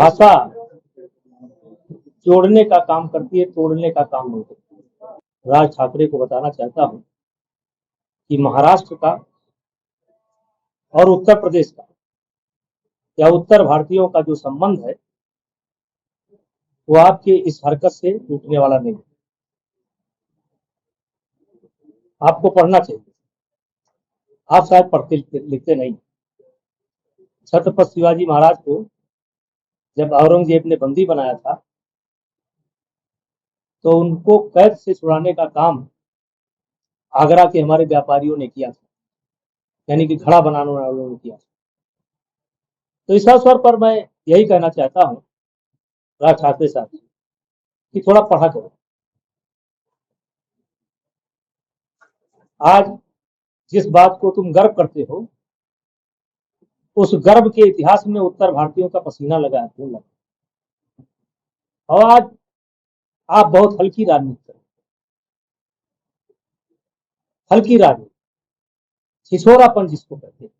भाषा जोड़ने का काम करती है, तोड़ने का काम नहीं करती। राज ठाकरे को बताना चाहता हूं कि महाराष्ट्र का और उत्तर प्रदेश का या उत्तर भारतीयों का जो संबंध है वो आपके इस हरकत से टूटने वाला नहीं है। आपको पढ़ना चाहिए, आप शायद पढ़ते लिखते नहीं। छत्रपति शिवाजी महाराज को जब औरंगजेब ने बंदी बनाया था तो उनको कैद से छुड़ाने का काम आगरा के हमारे व्यापारियों ने किया था, यानी कि घड़ा बनाने वालों ने किया था। तो इस अवसर पर मैं यही कहना चाहता हूं राज ठाकरे साहब कि थोड़ा पढ़ा करो। आज जिस बात को तुम गर्व करते हो उस गर्व के इतिहास में उत्तर भारतीयों का पसीना लगा है। और आज आप बहुत हल्की राजनीति करें, हल्की राजनीति, छिछोरापन जिसको कहते हैं,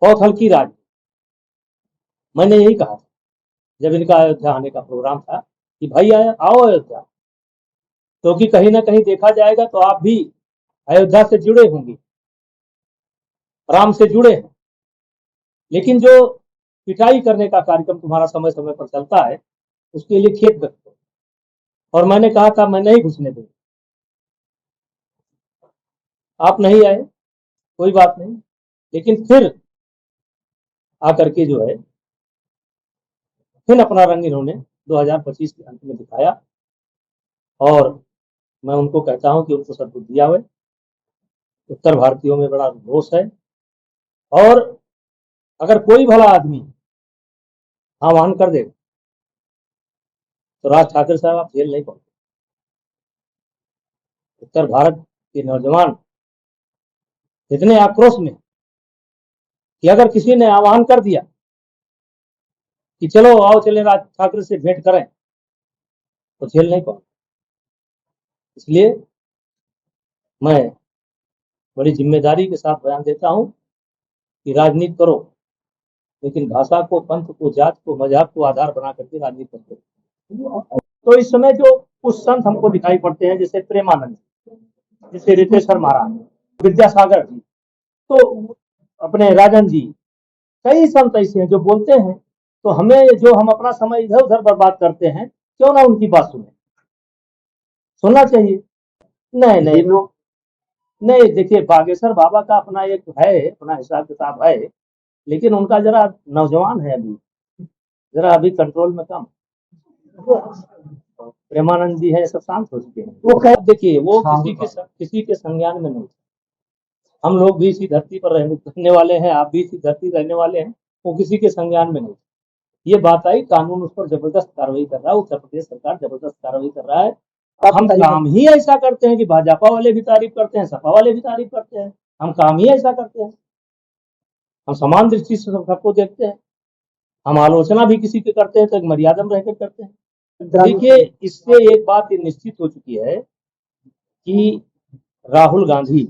बहुत हल्की राजनीति। मैंने यही कहा था जब इनका अयोध्या आने का प्रोग्राम था कि भाई आओ अयोध्या, क्योंकि कहीं ना कहीं देखा जाएगा तो आप भी अयोध्या से जुड़े होंगे, राम से जुड़े हैं, लेकिन जो पिटाई करने का कार्यक्रम तुम्हारा समय समय पर चलता है उसके लिए खेद व्यक्त करो। और मैंने कहा था मैं नहीं घुसने दूंगा, आप नहीं आए, कोई बात नहीं, लेकिन फिर आकर के जो है फिर अपना रंग इन्होंने 2025 के अंत में दिखाया। और मैं उनको कहता हूं कि उनको सद्बुद्धि आवे। उत्तर भारतीयों में बड़ा रोष है और अगर कोई भला आदमी आह्वान कर दे तो राज ठाकरे साहब आप जेल नहीं पहुंचे। उत्तर भारत के नौजवान इतने आक्रोश में कि अगर किसी ने आह्वान कर दिया कि चलो आओ चले राज ठाकरे से भेंट करें तो जेल नहीं पहुंचे। इसलिए मैं बड़ी जिम्मेदारी के साथ बयान देता हूं कि राजनीति करो, लेकिन भाषा को, पंथ को, जात को, मजहब को आधार बना करके राजनीति करो। तो इस समय जो कुछ संत हमको दिखाई पड़ते हैं जैसे प्रेमानंद, जैसे रितेश्वर महाराज, विद्यासागर जी, तो अपने राजन जी, कई संत ऐसे हैं जो बोलते हैं, तो हमें जो हम अपना समय इधर उधर बर्बाद करते हैं क्यों ना उनकी बात सुने, सुनना चाहिए। नहीं नहीं नहीं, देखिए बागेश्वर बाबा का अपना एक है, अपना हिसाब किताब है, लेकिन उनका जरा नौजवान है, अभी जरा अभी कंट्रोल में कम। प्रेमानंद जी है, सब शांत हो चुके हैं। वो देखिए वो किसी के संज्ञान में नहीं। हम लोग भी इसी धरती पर रहने वाले हैं, आप भी इसी धरती रहने वाले हैं, वो किसी के संज्ञान में नहीं। ये बात आई, कानून उस पर जबरदस्त कार्रवाई कर रहा है, उत्तर प्रदेश सरकार जबरदस्त कार्रवाई कर रहा है। हम काम ही ऐसा करते हैं कि भाजपा वाले भी तारीफ करते हैं, सपा वाले भी तारीफ करते हैं, हम काम ही ऐसा करते हैं। हम समान दृष्टि से सबको देखते हैं, हम आलोचना भी किसी की करते हैं तो एक मर्यादा में रहकर करते हैं। देखिए इससे एक बात निश्चित हो चुकी है कि राहुल गांधी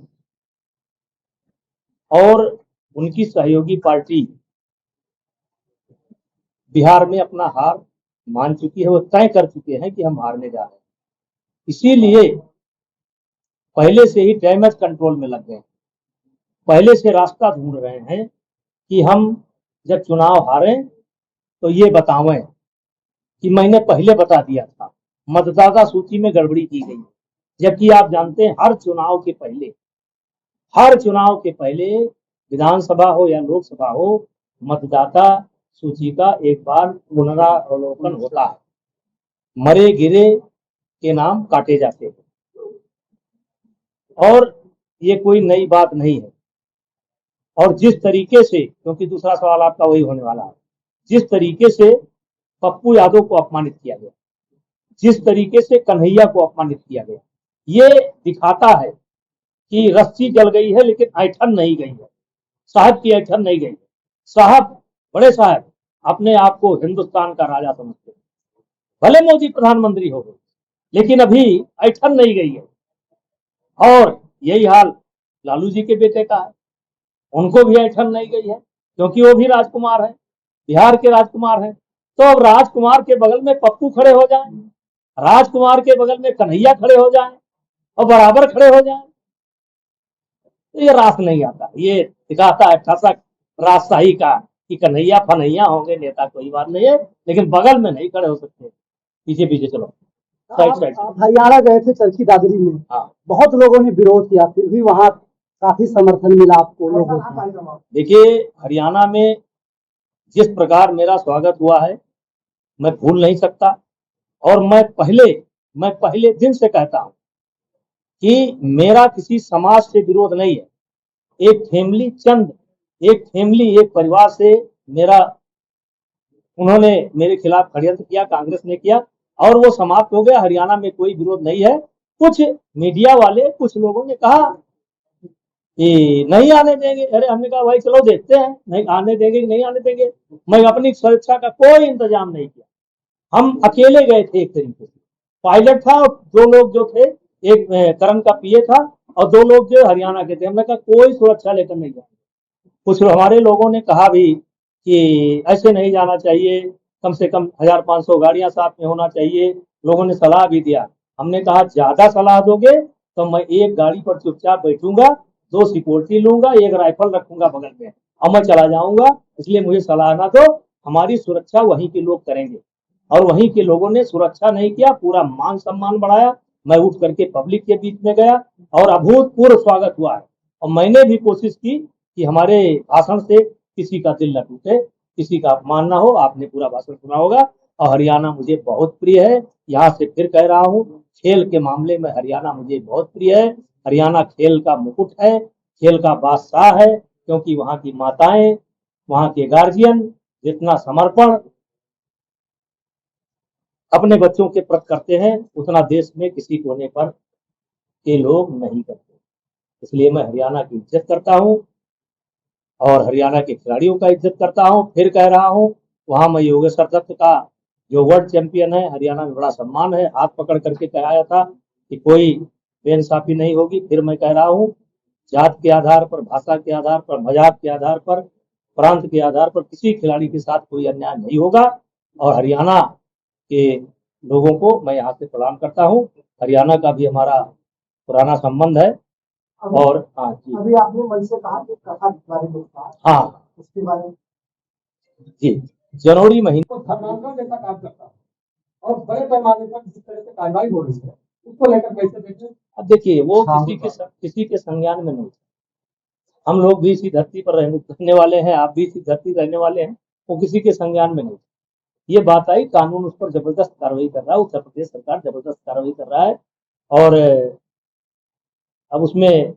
और उनकी सहयोगी पार्टी बिहार में अपना हार मान चुकी है, वो तय कर चुके हैं कि हम हारने जा रहे हैं। इसीलिए पहले से ही डैमेज कंट्रोल में लग गए, पहले से रास्ता ढूंढ रहे हैं कि हम जब चुनाव हारें तो ये बतावें कि मैंने पहले बता दिया था, मतदाता सूची में गड़बड़ी की गई। जबकि आप जानते हैं हर चुनाव के पहले विधानसभा हो या लोकसभा हो, मतदाता सूची का एक बार पुनरावलोकन होता है, मरे गिरे के नाम काटे जाते हैं। और ये कोई नई बात नहीं है। और जिस तरीके से, क्योंकि दूसरा सवाल आपका वही होने वाला है, जिस तरीके से पप्पू यादव को अपमानित किया गया, जिस तरीके से कन्हैया को अपमानित किया गया, ये दिखाता है कि रस्सी जल गई है लेकिन ऐठन नहीं गई है, साहब की ऐठन नहीं गई है। साहब, बड़े साहब अपने आप को हिंदुस्तान का राजा समझते हैं, भले मोदी प्रधानमंत्री हो गए लेकिन अभी ऐठन नहीं गई है। और यही हाल लालू जी के बेटे का है, उनको भी ऐठन नहीं गई है, क्योंकि वो भी राजकुमार है, बिहार के राजकुमार है। तो अब राजकुमार के बगल में पप्पू खड़े हो जाएं, राजकुमार के बगल में कन्हैया खड़े हो जाएं और बराबर खड़े हो जाएं, तो ये रास नहीं आता। ये दिखाता है ठसक राजशाही का कि कन्हैया फन्हैया होंगे नेता, कोई बात नहीं है, लेकिन बगल में नहीं खड़े हो सकते। पीछे पीछे चलो, साइड साइड। आप हरियाणा गए थे चरखी दादरी में, हाँ, बहुत लोगों ने विरोध किया, फिर भी वहाँ काफी समर्थन मिला आपको लोगों का। देखिए हरियाणा में जिस प्रकार मेरा स्वागत हुआ है मैं भूल नहीं सकता। और मैं पहले दिन से कहता हूं कि मेरा किसी समाज से विरोध नहीं है। एक फैमिली एक परिवार से मेरा, उन्होंने मेरे खिलाफ षड्यंत्र किया, कांग्रेस ने किया, और वो समाप्त हो गया। हरियाणा में कोई विरोध नहीं है। कुछ मीडिया वाले, कुछ लोगों ने कहा कि नहीं आने देंगे। अरे हमने कहा भाई चलो देखते हैं, नहीं आने देंगे कि नहीं आने देंगे। मैं अपनी सुरक्षा का कोई इंतजाम नहीं किया। हम अकेले गए थे, एक तरीके से पायलट था और दो लोग जो थे, एक करण का पीए था और दो लोग जो हरियाणा के थे। हमने कहा कोई सुरक्षा लेकर नहीं जाएंगे। कुछ हमारे लोगों ने कहा भी कि ऐसे नहीं जाना चाहिए, कम से कम 1500 गाड़ियां साथ में होना चाहिए। लोगों ने सलाह भी दिया। हमने कहा ज्यादा सलाह दोगे तो मैं एक गाड़ी पर चुपचाप बैठूंगा, 2 सिक्योरिटी लूंगा, एक राइफल रखूंगा बगल में और मैं चला जाऊंगा। इसलिए मुझे सलाह ना दो, हमारी सुरक्षा वहीं के लोग करेंगे। और वहीं के लोगों ने सुरक्षा नहीं किया, पूरा मान सम्मान बढ़ाया। मैं उठ करके पब्लिक के बीच में गया और अभूतपूर्व स्वागत हुआ है। और मैंने भी कोशिश की कि हमारे भाषण से किसी का दिल न टूटे, किसी का अपमान ना हो। आपने पूरा भाषण सुना होगा। और हरियाणा मुझे बहुत प्रिय है। यहाँ से फिर कह रहा हूँ, खेल के मामले में हरियाणा मुझे बहुत प्रिय है। हरियाणा खेल का मुकुट है, खेल का बादशाह है, क्योंकि वहाँ की माताएं, वहाँ के गार्जियन जितना समर्पण अपने बच्चों के प्रति करते हैं, उतना देश में किसी कोने पर के लोग नहीं करते। इसलिए मैं हरियाणा की इज्जत करता हूँ और हरियाणा के खिलाड़ियों का इज्जत करता हूँ। फिर कह रहा हूँ, वहां मैं योगेश्वर दत्त का जो वर्ल्ड चैंपियन है, हरियाणा में बड़ा सम्मान है। हाथ पकड़ करके कहा था कि कोई बेइंसाफी नहीं होगी। फिर मैं कह रहा हूँ, जात के आधार पर, भाषा के आधार पर, मजाक के आधार पर, प्रांत के आधार पर किसी खिलाड़ी के साथ कोई अन्याय नहीं होगा। और हरियाणा के लोगों को मैं यहाँ से प्रणाम करता हूँ। हरियाणा का भी हमारा पुराना संबंध है। और हाँ जी, अभी आपने मन से कहा कि कथा के बारे में कहा, हाँ उसके बारे में जी, जनवरी महीने को धर्मांतरण जैसा काम करता है और बड़े पैमाने पर जिस तरह से कार्रवाई हो रही है, उसको लेकर कैसे देखें। अब देखिए, वो किसी के संज्ञान में नहीं। हम लोग भी इसी धरती पर रहने वाले हैं, आप भी इसी धरती रहने वाले हैं। वो किसी के संज्ञान में नहीं। ये बात आई, कानून उस पर जबरदस्त कार्रवाई कर रहा है, उत्तर प्रदेश सरकार जबरदस्त कार्रवाई कर रहा है। और अब उसमें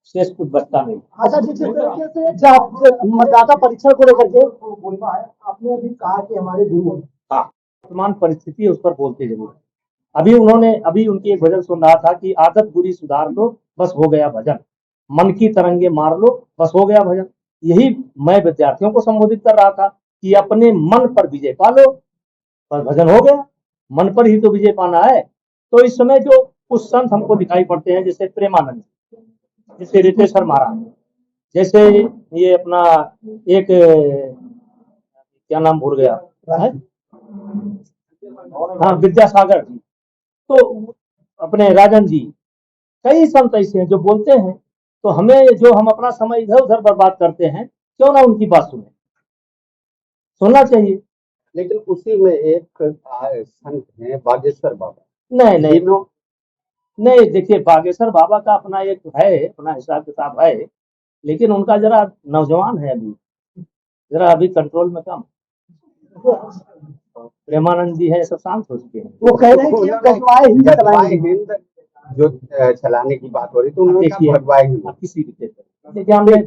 शेष कुछ बचता नहीं। अच्छा, जिस तरीके से जब मतदाता परीक्षण को लेकर के बोलना है, आपने अभी कहा कि हमारे गुरु हैं। हाँ, वर्तमान परिस्थिति है, उस पर बोलते जरूर। अभी उनकी एक भजन सुन रहा था कि आदत बुरी सुधार लो, बस हो गया भजन, मन की तरंगे मार लो, बस हो गया भजन। यही मैं विद्यार्थियों को संबोधित कर रहा था कि अपने मन पर विजय पा लो, पर भजन हो गया। मन पर ही तो विजय पाना है। तो इस समय जो कुछ संत हमको दिखाई पड़ते हैं, जैसे प्रेमानंद, जैसे रितेश्वर महाराज, जैसे ये अपना एक क्या नाम भूल गया है, हाँ विद्यासागर जी, तो अपने राजन जी, कई संत ऐसे हैं जो बोलते हैं। तो हमें, जो हम अपना समय इधर उधर बर्बाद करते हैं, क्यों ना उनकी बात सुनना चाहिए। लेकिन उसी में एक संत है बागेश्वर बाबा। नहीं, देखिए बागेश्वर बाबा का अपना एक है, अपना हिसाब किताब है, लेकिन उनका जरा नौजवान है, जरा अभी कंट्रोल में कम। प्रेमानंद जी है, सब शांत हो चुके हैं। वो कह रहे हैं कि भगवाए हिंद जो चलाने की बात हो रही, तो उन्होंने कहा भगवाए हिंद किसी भी क्षेत्र। देखिए हमने,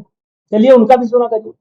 चलिए उनका भी सुना करिए।